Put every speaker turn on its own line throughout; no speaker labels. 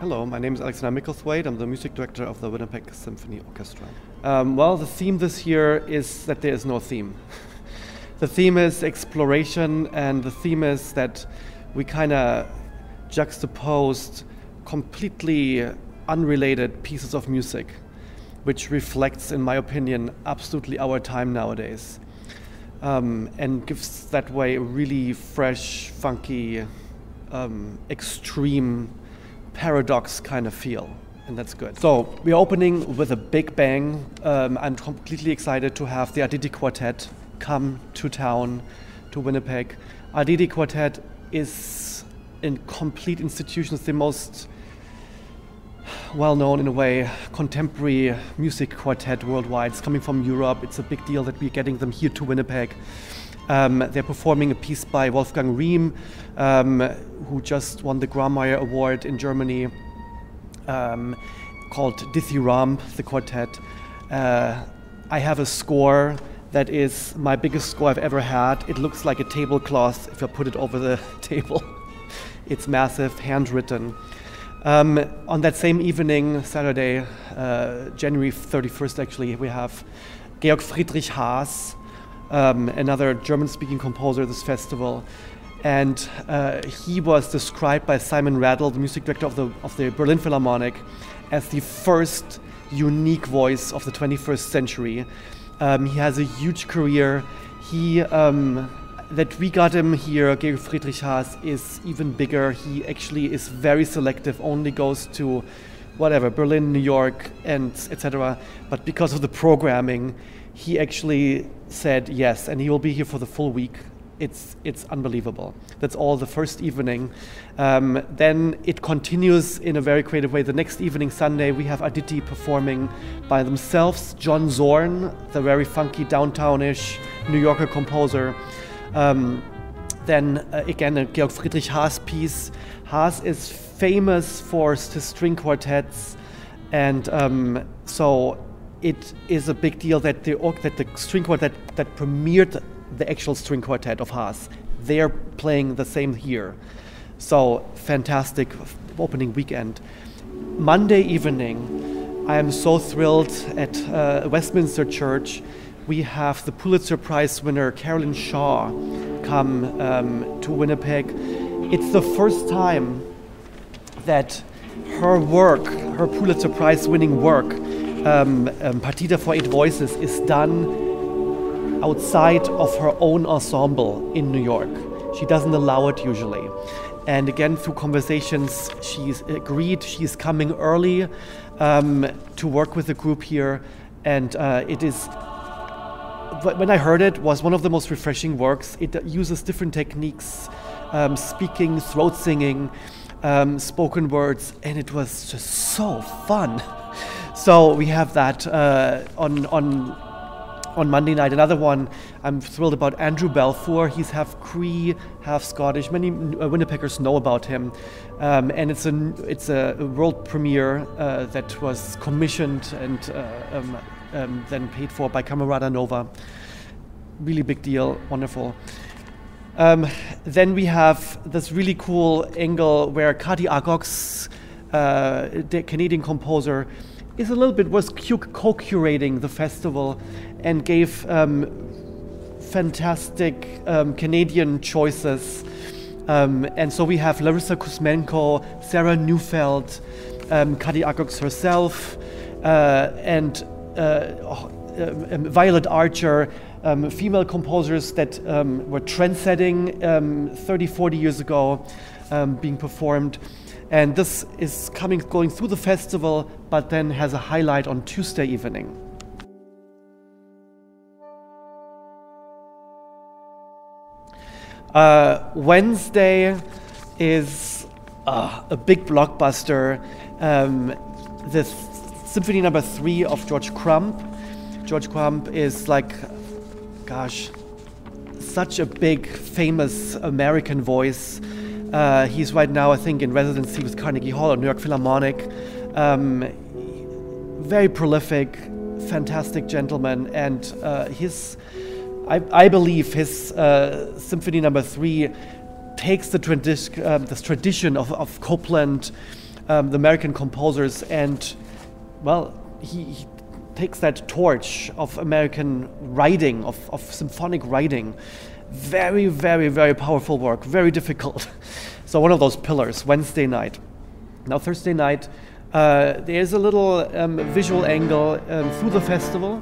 Hello, my name is Mickelthwate. I'm the music director of the Winnipeg Symphony Orchestra. Well, the theme this year is that there is no theme. The theme is exploration, and the theme is that we kind of juxtaposed completely unrelated pieces of music, which reflects, in my opinion, absolutely our time nowadays, and gives that way a really fresh, funky, extreme paradox kind of feel, and that's good. So we're opening with a big bang. I'm completely excited to have the Aditi Quartet come to town, to Winnipeg. Aditi Quartet is a complete institution. It's the most well-known, in a way, contemporary music quartet worldwide. It's coming from Europe. It's a big deal that we're getting them here to Winnipeg. They're performing a piece by Wolfgang Riem, who just won the Grammar Award in Germany, called Dithyramb, the quartet. I have a score that is my biggest score I've ever had. It looks like a tablecloth if I put it over the table. It's massive, handwritten. On that same evening, Saturday, January 31st actually, we have Georg Friedrich Haas, another German-speaking composer at this festival, and he was described by Simon Rattle, the music director of the Berlin Philharmonic, as the first unique voice of the 21st century. He has a huge career. That we got him here, Georg Friedrich Haas, is even bigger. He actually is very selective, only goes to whatever, Berlin, New York, and etc. But because of the programming, he actually said yes, and he will be here for the full week. It's unbelievable. That's all the first evening. Then it continues in a very creative way. The next evening, Sunday, we have Aditi performing by themselves. John Zorn, the very funky downtownish New Yorker composer. Then again, a Georg Friedrich Haas piece. Haas is famous for his string quartets, and so it is a big deal that the string quartet that premiered the actual string quartet of Haas, they're playing the same here. So fantastic opening weekend. Monday evening, I am so thrilled at Westminster Church. We have the Pulitzer Prize winner Carolyn Shaw come to Winnipeg. It's the first time that her work, her Pulitzer Prize winning work, Partita for 8 Voices, is done outside of her own ensemble in New York. She doesn't allow it usually. And again, through conversations, she's agreed. She's coming early to work with the group here. And it is, when I heard it, was one of the most refreshing works. It uses different techniques, speaking, throat singing, spoken words, and it was just so fun. So we have that on Monday night. Another one I'm thrilled about, Andrew Balfour. He's half Cree, half Scottish. Many Winnipeggers know about him, and it's a world premiere that was commissioned and then paid for by Camerata Nova. Really big deal, wonderful. Then we have this really cool angle where Kati Agok's, the Canadian composer, is a little bit was co-curating the festival and gave fantastic Canadian choices. And so we have Larissa Kuzmenko, Sarah Neufeld, Kati Agok herself, and Violet Archer, female composers that were trendsetting 30, 40 years ago, being performed. And this is going through the festival, but then has a highlight on Tuesday evening. Wednesday is a big blockbuster. The Symphony No. 3 of George Crump. George Crump is like, gosh, such a big, famous American voice. He's right now, I think, in residency with Carnegie Hall or New York Philharmonic. Very prolific, fantastic gentleman, and I believe his Symphony No. 3 takes this tradition of Copland, the American composers, and well, he takes that torch of American writing, of symphonic writing. Very, very, very powerful work, very difficult. So one of those pillars, Wednesday night. Now Thursday night, there's a little visual angle through the festival,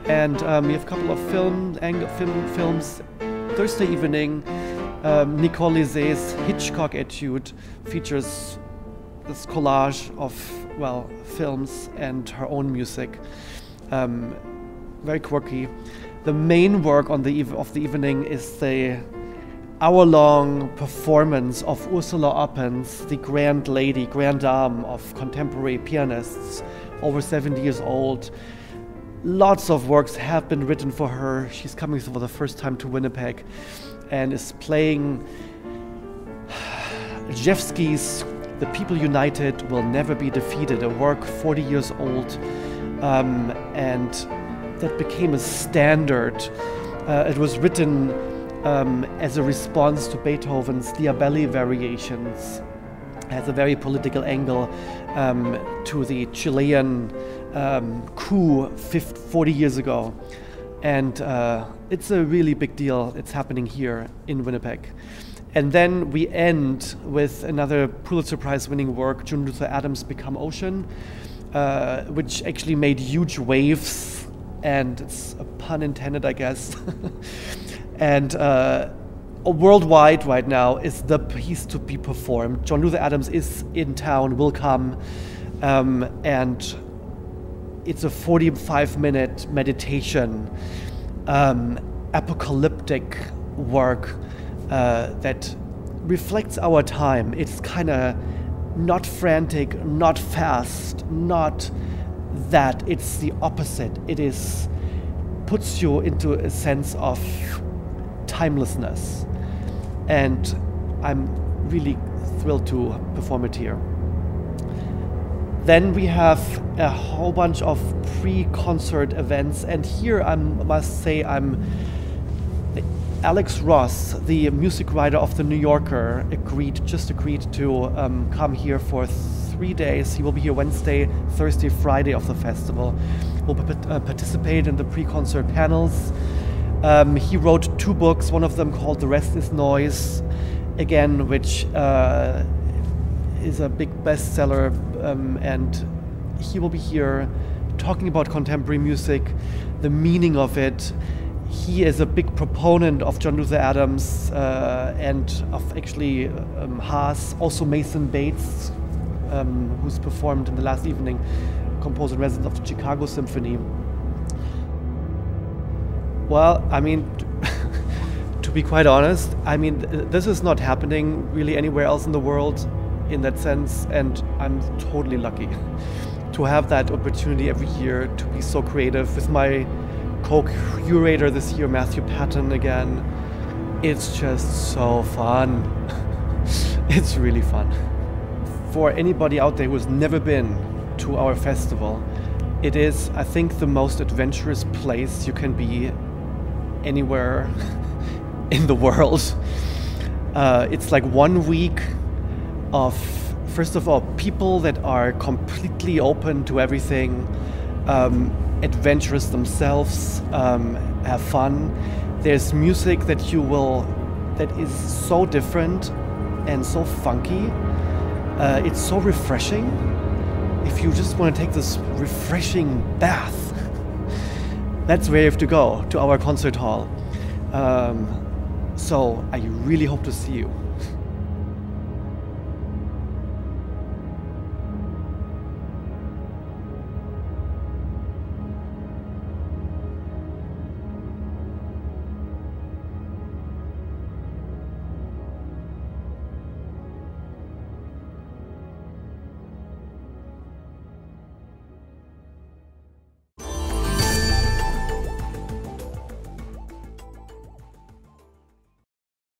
and we have a couple of films. Thursday evening, Nicole Lizet's Hitchcock Etude features this collage of, well, films and her own music. Very quirky. The main work of the evening is the hour-long performance of Ursula Oppens, the grand dame of contemporary pianists, over 70 years old. Lots of works have been written for her. She's coming for the first time to Winnipeg and is playing Rzewski's The People United Will Never Be Defeated, a work 40 years old, and that became a standard. It was written as a response to Beethoven's Diabelli variations. It has a very political angle to the Chilean coup 40 years ago. And it's a really big deal. It's happening here in Winnipeg. And then we end with another Pulitzer Prize winning work, John Luther Adams' Become Ocean, which actually made huge waves, and it's a pun intended, I guess. And worldwide right now is the piece to be performed. John Luther Adams is in town, will come, and it's a 45-minute meditation, apocalyptic work that reflects our time. It's kind of not frantic, not fast, not that. It's the opposite. It puts you into a sense of timelessness. And I'm really thrilled to perform it here. Then we have a whole bunch of pre-concert events, and here I must say Alex Ross, the music writer of The New Yorker, just agreed to come here for 3 days. He will be here Wednesday, Thursday, Friday of the festival. Will participate in the pre-concert panels. He wrote 2 books, one of them called The Rest is Noise, again, which is a big bestseller, and he will be here talking about contemporary music, the meaning of it. He is a big proponent of John Luther Adams and of actually Haas, also Mason Bates, who's performed in the last evening, composer in residence of the Chicago Symphony. Well, I mean, to be quite honest, I mean, this is not happening really anywhere else in the world in that sense, and I'm totally lucky to have that opportunity every year to be so creative with my co-curator this year, Matthew Patton, again. It's just so fun. It's really fun. For anybody out there who has never been to our festival, it is, I think, the most adventurous place you can be anywhere in the world. It's like 1 week of, first of all, people that are completely open to everything, adventurous themselves, have fun. There's music that is so different and so funky. It's so refreshing. If you just want to take this refreshing bath, that's where you have to go, to our concert hall. So I really hope to see you.